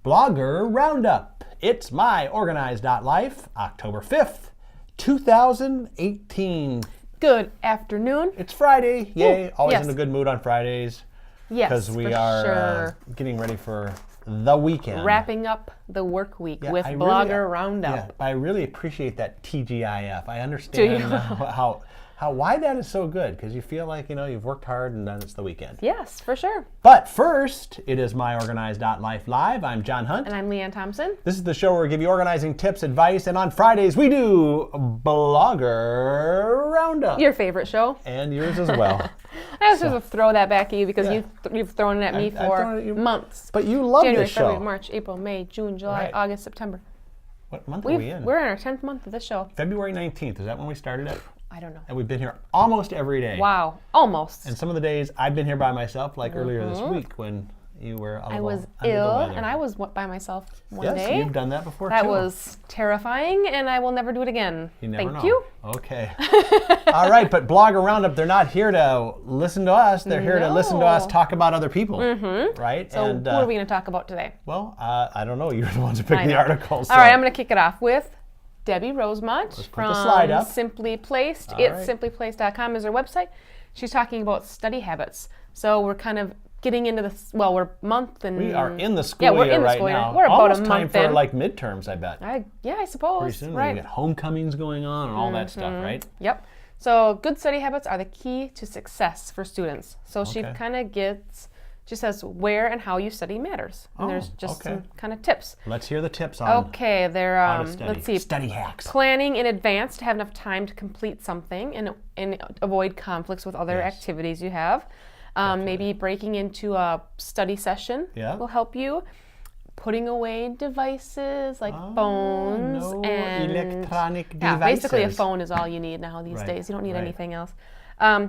Blogger Roundup. It's myOrganized.life, October 5th, 2018. Good afternoon. It's Friday. Yay. Always yes. in a good mood on Fridays. Yes, because we for are sure. Getting ready for the weekend. Wrapping up the work week with Blogger Roundup. Yeah, I really appreciate that TGIF. I understand why that is so good, because you feel like, you've worked hard and then it's the weekend. Yes, for sure. But first, it is myOrganized.life Live. I'm John Hunt. And I'm Leanne Thompson. This is the show where we give you organizing tips, advice, and on Fridays we do Blogger Roundup. Your favorite show. And yours as well. I was supposed to throw that back at you because you've thrown it at me for months. But you love January, this show. February, March, April, May, June, July, August, September. What month are we in? We're in our 10th month of this show. February 19th. Is that when we started it? I don't know. And we've been here almost every day. Wow. Almost. And some of the days I've been here by myself, like earlier this week when you were a little I was under ill, the weather. and I was by myself one day. Yes, you've done that before That too. was terrifying, and I will never do it again. You never Thank know. you. Okay. All right, but Blogger Roundup, they're not here to listen to us. They're here to listen to us talk about other people, right? So and, who are we going to talk about today? Well, I don't know. You're the ones who picked the articles. All right, I'm going to kick it off with Debbie Rosemont put the slide up. Simply Placed. All It's right. simplyplaced.com is her website. She's talking about study habits. So we're kind of getting into this. Well, we're a month and We are in the school year right now. We're about Almost a time month for in. like midterms, I bet. I suppose. Pretty soon right. we get homecomings going on and all that stuff, right? Yep. So good study habits are the key to success for students. So she kind of she says where and how you study matters. And there's just some kind of tips. Let's hear the tips on Okay, they're how to study. let's see. Study hacks. Planning in advance to have enough time to complete something and avoid conflicts with other activities you have. Maybe breaking into a study session will help you. Putting away devices like phones and electronic devices. Yeah, basically a phone is all you need now these days. You don't need anything else.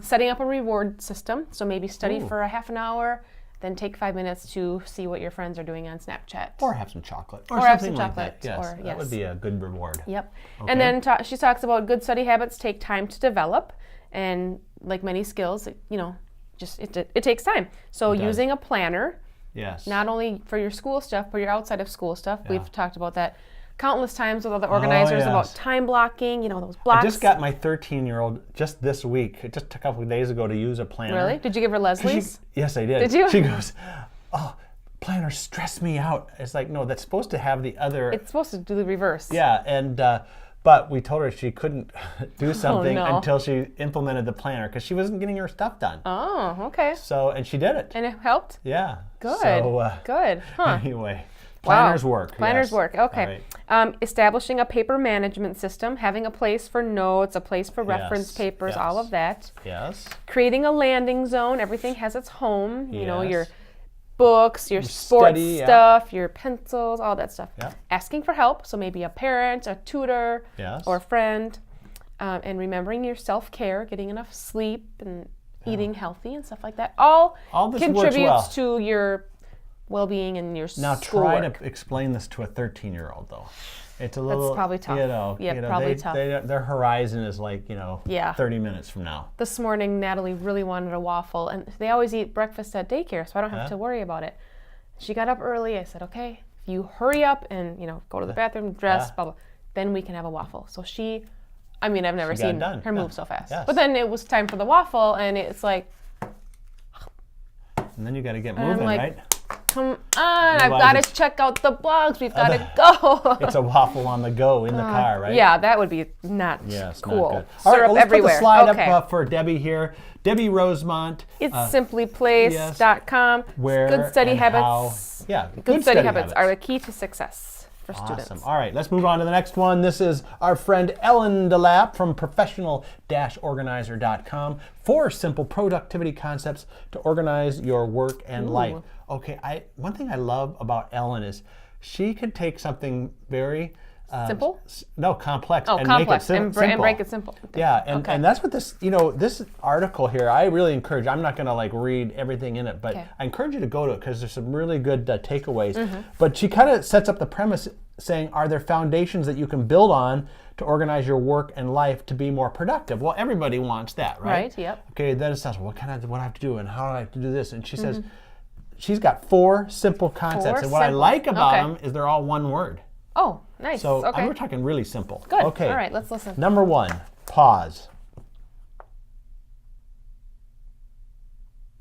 Setting up a reward system. So maybe study for a half an hour, then take 5 minutes to see what your friends are doing on Snapchat. Or have some chocolate. Or have some something like chocolate. that. Yes, that would be a good reward. Yep. Okay. And then she talks about good study habits take time to develop, and like many skills, it takes time. So using a planner, not only for your school stuff, but your outside of school stuff. We've talked about that countless times with other organizers about time blocking, those blocks. I just got my 13-year-old just this week, just a couple of days ago, to use a planner. Really? Did you give her Leslie's? Yes, I did. Did you? She goes, oh, planners stress me out. It's like, no, that's supposed to have the other. It's supposed to do the reverse. Yeah, and but we told her she couldn't do something until she implemented the planner because she wasn't getting her stuff done. Oh, okay. So, and she did it. And it helped? Yeah. Good. So, good. Huh. Anyway. Planners work. Planners yes. work. Okay. Right. Establishing a paper management system, having a place for notes, a place for reference papers, all of that. Yes. Creating a landing zone. Everything has its home. Your books, your sports study, stuff, your pencils, all that stuff. Yeah. Asking for help. So maybe a parent, a tutor, or a friend. And remembering your self-care, getting enough sleep and eating healthy and stuff like that. All this contributes to your well-being and your Now schoolwork. try to explain this to a 13-year-old though. It's a little. That's probably tough. Probably tough. Their horizon is like 30 minutes from now. This morning, Natalie really wanted a waffle, and they always eat breakfast at daycare, so I don't have to worry about it. She got up early. I said, "Okay, if you hurry up and go to the bathroom, dress, blah blah, then we can have a waffle." So I've never seen her move so fast. Yes. But then it was time for the waffle, and it's like, and then you got to get moving, right? Come on, I've got to check out the blogs. We've got to go. It's a waffle on the go in the car, right? Yeah, that would be not Not cool. good. Syrup All right, well, let's everywhere. put the slide up for Debbie here. Debbie Rosemont. It's simplyplaced.com. Where good study and habits. how, good study habits are the key to success for students. Awesome. All right, let's move on to the next one. This is our friend Ellen DeLapp from professional-organizer.com. 4 simple productivity concepts to organize your work and life. Okay, one thing I love about Ellen is she could take something very simple? No, complex. Oh, and complex make it simple. and break it simple. Okay. Yeah, and that's what this, this article here, I really encourage, I'm not going to read everything in it, but I encourage you to go to it because there's some really good takeaways. But she kind of sets up the premise saying, are there foundations that you can build on to organize your work and life to be more productive? Well, everybody wants that, right? Right, yep. Okay, then it says, what do I have to do and how do I have to do this? And she says, she's got 4 simple concepts. And what I like about them is they're all one word. Oh, nice. So we're talking really simple. Good. Okay. All right, let's listen. Number 1, pause.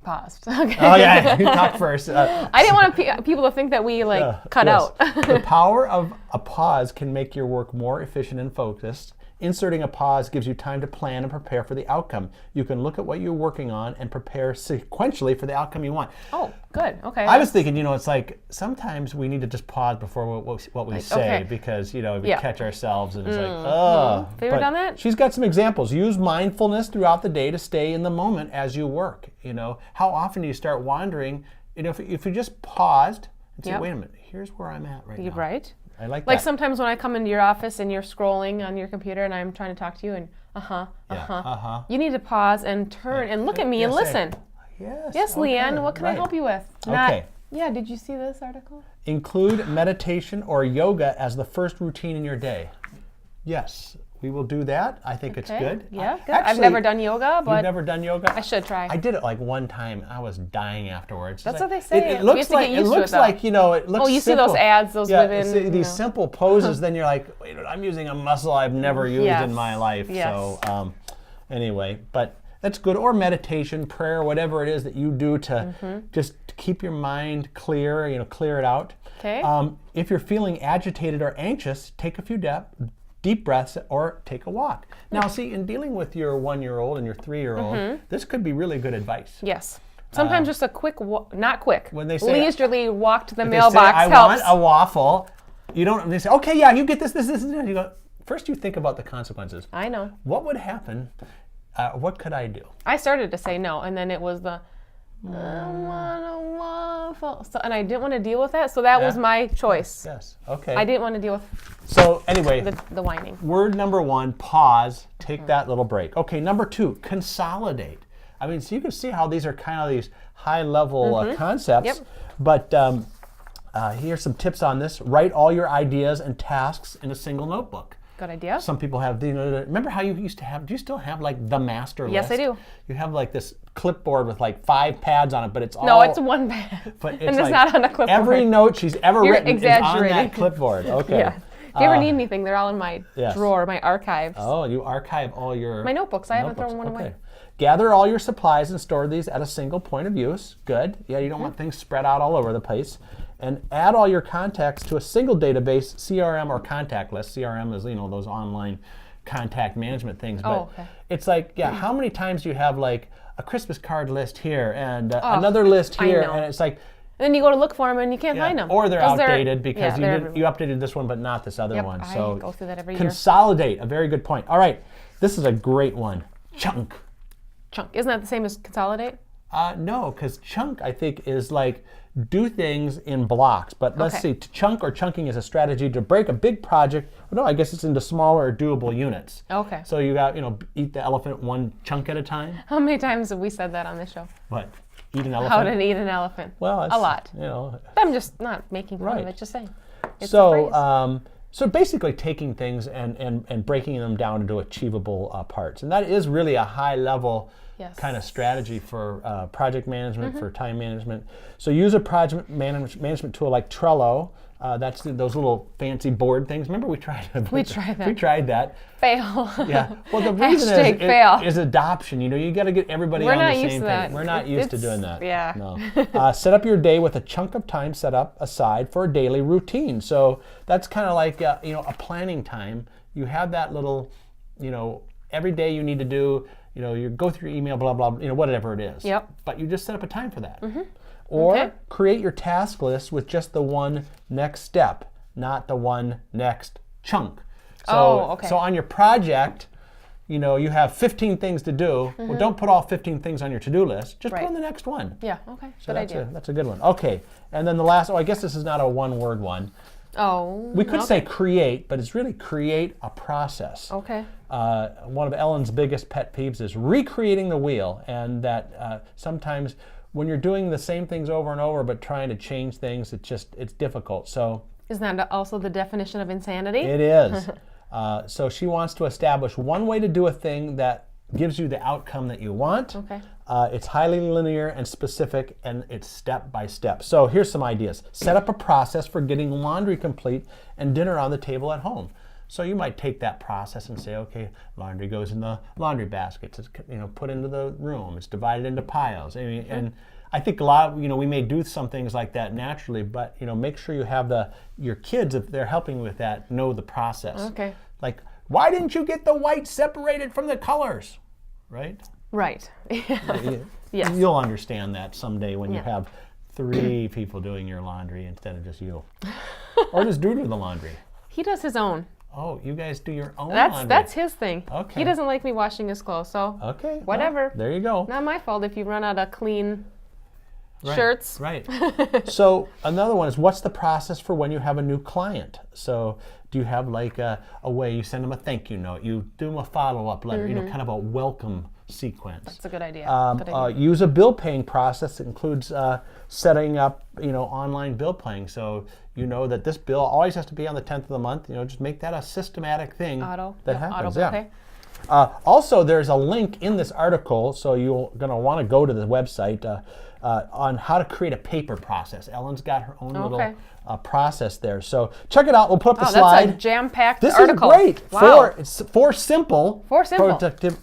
Paused. Okay. Oh yeah, you talk first. I didn't want people to think that we cut out. The power of a pause can make your work more efficient and focused. Inserting a pause gives you time to plan and prepare for the outcome. You can look at what you're working on and prepare sequentially for the outcome you want. Oh, good. Okay. I was thinking, it's like sometimes we need to just pause before what we say because, we catch ourselves and it's like, oh. Have you ever done that? She's got some examples. Use mindfulness throughout the day to stay in the moment as you work. How often do you start wandering? If you just paused and say, wait a minute, here's where I'm at right now. Right. I like that. Like sometimes when I come into your office and you're scrolling on your computer and I'm trying to talk to you and you need to pause and turn and look at me and listen. Yes, Leanne, what can I help you with? Yeah, did you see this article? Include meditation or yoga as the first routine in your day. Yes, we will do that. I think it's good. Yeah, good. Actually, I've never done yoga, but you've never done yoga? I should try. I did it like one time. I was dying afterwards. That's what they say. It looks like it looks Oh, you see those ads, those women. These simple poses. Then you're like, wait, I'm using a muscle I've never used in my life. Yes. So anyway, but that's good. Or meditation, prayer, whatever it is that you do to just keep your mind clear. Clear it out. Okay. If you're feeling agitated or anxious, take a few deep breaths or take a walk. Now, see, in dealing with your 1-year-old and your 3-year-old, this could be really good advice. Yes. Sometimes just a quick, not quick, when they say, leisurely walk to the mailbox helps. I want a waffle. They say, okay, yeah, you get this, and you go, first you think about the consequences. I know. What would happen? What could I do? I started to say no, and then it was I want a waffle. So, and I didn't want to deal with that, so that was my choice. Yes. Okay. I didn't want to deal with So anyway, the whining. Word number 1, pause, take that little break. Okay, number 2, consolidate. I mean, so you can see how these are kind of these high-level concepts. Yep. But here's some tips on this. Write all your ideas and tasks in a single notebook. Good idea. Some people have, remember how you used to have, do you still have like the master list? Yes, I do. You have like this clipboard with like 5 pads on it, but it's all... No, it's 1 pad. But it's and like it's not on a clipboard. Every note she's ever written is on that exaggerating. clipboard. Okay. Yeah. If you ever need anything, they're all in my drawer, my archives. Oh, you archive all your... My notebooks. I haven't thrown one away. Gather all your supplies and store these at a single point of use. Good. Yeah, you don't want things spread out all over the place. And add all your contacts to a single database, CRM or contact list. CRM is, those online contact management things. But it's like, how many times do you have like a Christmas card list here and another list here? And it's like... And then you go to look for them and you can't find them. Or they're outdated because you updated this one but not this other one. So I go through that every year. Consolidate, a very good point. All right, this is a great one. Chunk. Chunk. Isn't that the same as consolidate? No, because chunk, I think, is like do things in blocks. But let's see, chunk or chunking is a strategy to break a big project. Well, no, I guess it's into smaller or doable units. Okay. So you got, eat the elephant one chunk at a time. How many times have we said that on this show? What? Eat an elephant? How to eat an elephant. Well, a lot. I'm just not making fun of it, just saying. It's so basically taking things and breaking them down into achievable parts. And that is really a high level kind of strategy for project management, for time management. So use a project management tool like Trello. That's those little fancy board things. Remember we tried that. We tried that. Fail. Yeah. Well, the reason is adoption. You got to get everybody on the same page. We're not used to doing that. Yeah. No. Set up your day with a chunk of time set up aside for a daily routine. So that's kind of like a planning time. You have that little, every day you need to do. You go through your email, blah blah, whatever it is. Yep. But you just set up a time for that. Or create your task list with just the one next step, not the one next chunk. So, so on your project, you have 15 things to do. Well, don't put all 15 things on your to-do list. Just put on the next one. Yeah, okay. So that's a good one. Okay, and then the last, I guess this is not a one-word one. We could say create, but it's really create a process. Okay. One of Ellen's biggest pet peeves is recreating the wheel, and that sometimes when you're doing the same things over and over but trying to change things, it's difficult. So isn't that also the definition of insanity? It is. So she wants to establish one way to do a thing that gives you the outcome that you want. Okay. It's highly linear and specific, and it's step by step. So here's some ideas. Set up a process for getting laundry complete and dinner on the table at home. So you might take that process and say, okay, laundry goes in the laundry basket. It's put into the room. It's divided into piles. And I think a lot, we may do some things like that naturally, but make sure you have your kids, if they're helping with that, know the process. Okay. Like, why didn't you get the white separated from the colors? Right? Right. Yes. You'll understand that someday when you have 3 people doing your laundry instead of just you. Or just do the laundry. He does his own. Oh, you guys do your own laundry. That's his thing. Okay. He doesn't like me washing his clothes, so whatever. Well, there you go. Not my fault if you run out of clean shirts. Right. So another one is, what's the process for when you have a new client? So do you have like a way you send them a thank you note? You do them a follow-up letter, kind of a welcome sequence. That's a good idea. Use a bill paying process that includes setting up, online bill paying. So that this bill always has to be on the 10th of the month. Just make that a systematic thing that happens. Auto also, there's a link in this article, so you're going to want to go to the website on how to create a paper process. Ellen's got her own little process there. So check it out. We'll put up the slide. That's a jam-packed this article. This is great. Wow. Four simple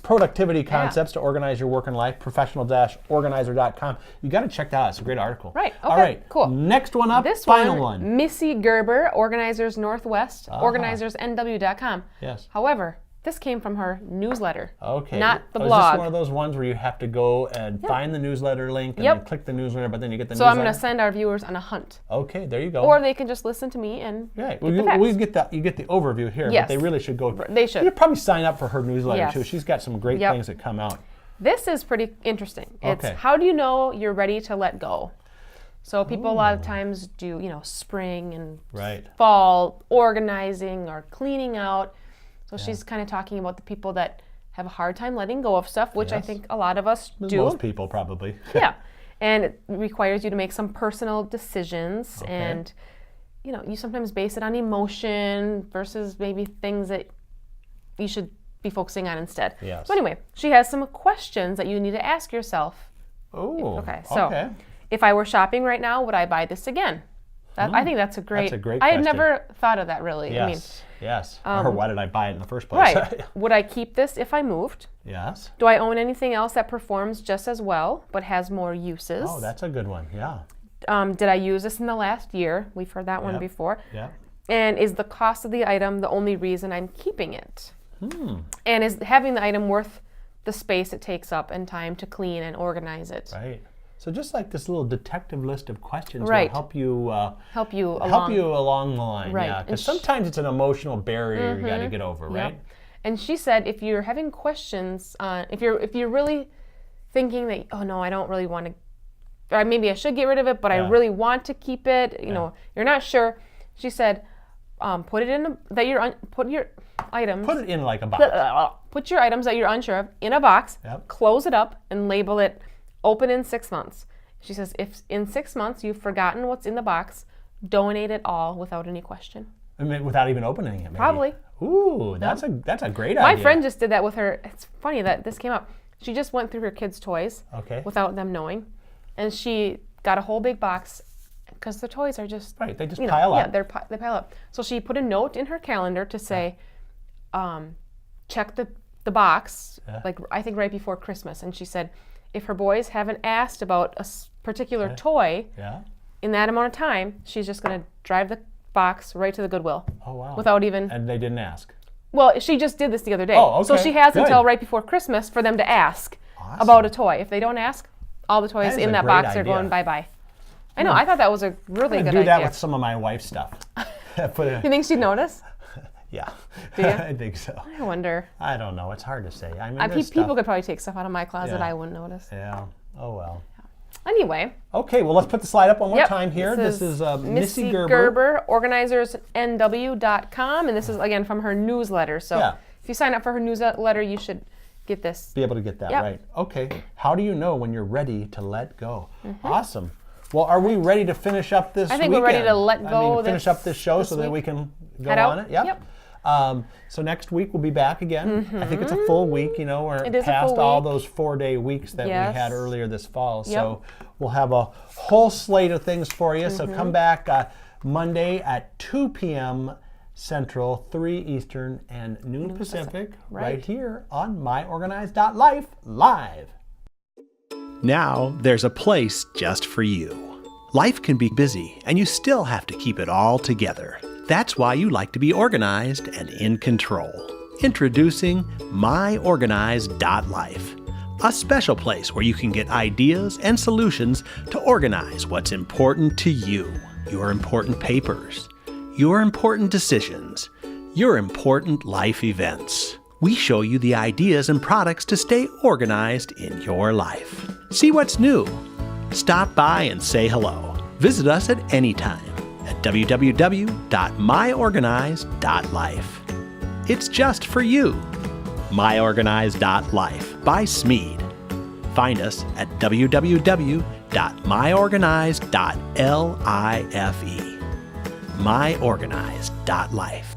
productivity concepts to organize your work and life. Professional-organizer.com. You got to check that out. It's a great article. Right. Okay. All right. Cool. Next one up. This final one. Missy Gerber, Organizers Northwest, organizersnw.com. Yes. However, this came from her newsletter. Okay. Not the blog. Is this one of those ones where you have to go and find the newsletter link and then click the newsletter, but then you get the newsletter? So I'm going to send our viewers on a hunt. Okay, there you go. Or they can just listen to me and get the facts. You get the overview here, but they really should go. They should. You probably sign up for her newsletter too. She's got some great things that come out. This is pretty interesting. It's how do you know you're ready to let go? So people a lot of times do, spring and fall organizing or cleaning out. So she's kind of talking about the people that have a hard time letting go of stuff, which I think a lot of us do. Most people probably. Yeah. And it requires you to make some personal decisions. And, you sometimes base it on emotion versus maybe things that you should be focusing on instead. Yes. So anyway, she has some questions that you need to ask yourself. Oh, okay. So if I were shopping right now, would I buy this again? I think that's a great question. I had never thought of that really. Yes. Or why did I buy it in the first place? Right. Would I keep this if I moved? Yes. Do I own anything else that performs just as well but has more uses? Oh, that's a good one. Yeah. Did I use this in the last year? We've heard that one before. Yeah. And is the cost of the item the only reason I'm keeping it? And is having the item worth the space it takes up and time to clean and organize it? Right. So just like this little detective list of questions will help you along the line. Right. Yeah, because sometimes it's an emotional barrier you got to get over, right? And she said if you're having questions, if you're really thinking that I don't really want to, or maybe I should get rid of it, but I really want to keep it. You're not sure. She said, put it in put your items. Put it in like a box. Put your items that you're unsure of in a box. Yep. Close it up and label it. Open in 6 months. She says, if in 6 months you've forgotten what's in the box, donate it all without any question. I mean, without even opening it, maybe. Probably. Ooh, that's a great idea. My friend just did that with her. It's funny that this came up. She just went through her kids' toys without them knowing, and she got a whole big box because the toys are just they just pile up. Yeah, they pile up. So she put a note in her calendar to say, check the box, like I think right before Christmas, and she said, if her boys haven't asked about a particular toy in that amount of time, she's just going to drive the box right to the Goodwill. Oh, wow. Without even... And they didn't ask? Well, she just did this the other day. Oh, okay. So she has until right before Christmas for them to ask about a toy. If they don't ask, all the toys in that box are going bye-bye. I know. I thought that was a really good idea. I do that with some of my wife's stuff. You think she'd notice? Yeah. Do you? I think so. I wonder. I don't know. It's hard to say. I mean, people could probably take stuff out of my closet I wouldn't notice. Yeah. Oh, well. Anyway. Okay, well, let's put the slide up one more time here. This is Missy Gerber. organizersnw.com, and this is, again, from her newsletter. So if you sign up for her newsletter, you should get this. Be able to get that, right. Okay. How do you know when you're ready to let go? Awesome. Well, are we ready to finish up this I think we're ready to let go. Finish up this show so that we can go on it? Yep. So next week we'll be back again. I think it's a full week, we're past all those 4-day weeks that we had earlier this fall. So we'll have a whole slate of things for you. So come back Monday at 2 p.m. Central, 3 Eastern, and noon Pacific, right here on myOrganized.life live. Now there's a place just for you. Life can be busy, and you still have to keep it all together. That's why you like to be organized and in control. Introducing myOrganized.life, a special place where you can get ideas and solutions to organize what's important to you, your important papers, your important decisions, your important life events. We show you the ideas and products to stay organized in your life. See what's new. Stop by and say hello. Visit us at any time at www.myOrganized.life. It's just for you. myOrganized.life by Smead. Find us at www.myOrganized.life. myOrganized.life.